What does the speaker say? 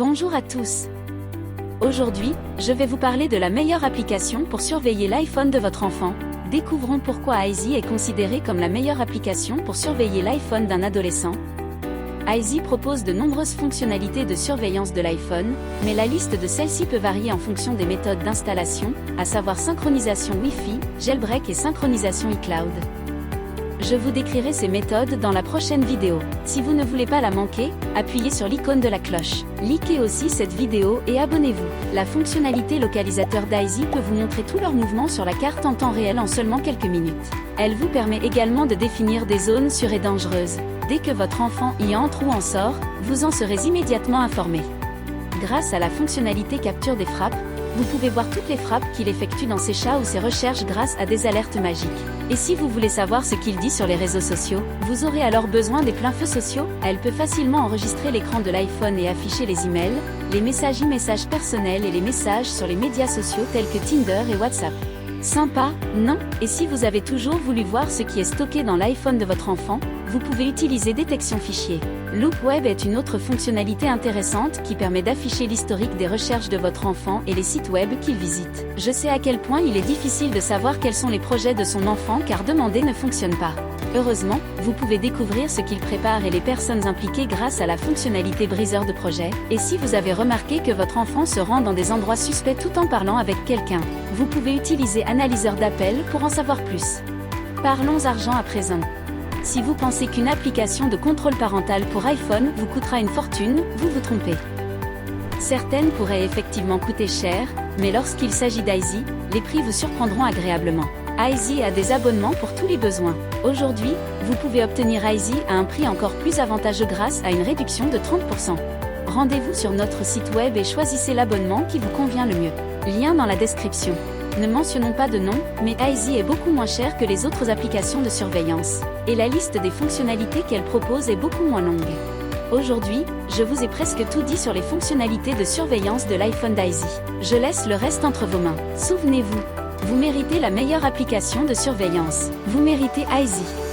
Bonjour à tous. Aujourd'hui, je vais vous parler de la meilleure application pour surveiller l'iPhone de votre enfant. Découvrons pourquoi Aizee est considérée comme la meilleure application pour surveiller l'iPhone d'un adolescent. Aizee propose de nombreuses fonctionnalités de surveillance de l'iPhone, mais la liste de celles-ci peut varier en fonction des méthodes d'installation, à savoir synchronisation Wi-Fi, jailbreak et synchronisation iCloud. Je vous décrirai ces méthodes dans la prochaine vidéo. Si vous ne voulez pas la manquer, appuyez sur l'icône de la cloche. Likez aussi cette vidéo et abonnez-vous. La fonctionnalité localisateur d'Aizee peut vous montrer tous leurs mouvements sur la carte en temps réel en seulement quelques minutes. Elle vous permet également de définir des zones sûres et dangereuses. Dès que votre enfant y entre ou en sort, vous en serez immédiatement informé. Grâce à la fonctionnalité capture des frappes, vous pouvez voir toutes les frappes qu'il effectue dans ses chats ou ses recherches grâce à des alertes magiques. Et si vous voulez savoir ce qu'il dit sur les réseaux sociaux, vous aurez alors besoin des pleins feux sociaux. Elle peut facilement enregistrer l'écran de l'iPhone et afficher les emails, les messages e-messages personnels et les messages sur les médias sociaux tels que Tinder et WhatsApp. Sympa, non? Et si vous avez toujours voulu voir ce qui est stocké dans l'iPhone de votre enfant, vous pouvez utiliser détection fichier. Loop Web est une autre fonctionnalité intéressante qui permet d'afficher l'historique des recherches de votre enfant et les sites web qu'il visite. Je sais à quel point il est difficile de savoir quels sont les projets de son enfant car demander ne fonctionne pas. Heureusement, vous pouvez découvrir ce qu'il prépare et les personnes impliquées grâce à la fonctionnalité briseur de projet. Et si vous avez remarqué que votre enfant se rend dans des endroits suspects tout en parlant avec quelqu'un, vous pouvez utiliser analyseur d'appels pour en savoir plus. Parlons argent à présent. Si vous pensez qu'une application de contrôle parental pour iPhone vous coûtera une fortune, vous vous trompez. Certaines pourraient effectivement coûter cher, mais lorsqu'il s'agit d'Aizee, les prix vous surprendront agréablement. Aizee a des abonnements pour tous les besoins. Aujourd'hui, vous pouvez obtenir Aizee à un prix encore plus avantageux grâce à une réduction de 30%. Rendez-vous sur notre site web et choisissez l'abonnement qui vous convient le mieux. Lien dans la description. Ne mentionnons pas de nom, mais Aizee est beaucoup moins cher que les autres applications de surveillance. Et la liste des fonctionnalités qu'elle propose est beaucoup moins longue. Aujourd'hui, je vous ai presque tout dit sur les fonctionnalités de surveillance de l'iPhone d'Aizee. Je laisse le reste entre vos mains. Souvenez-vous, vous méritez la meilleure application de surveillance. Vous méritez Aizee.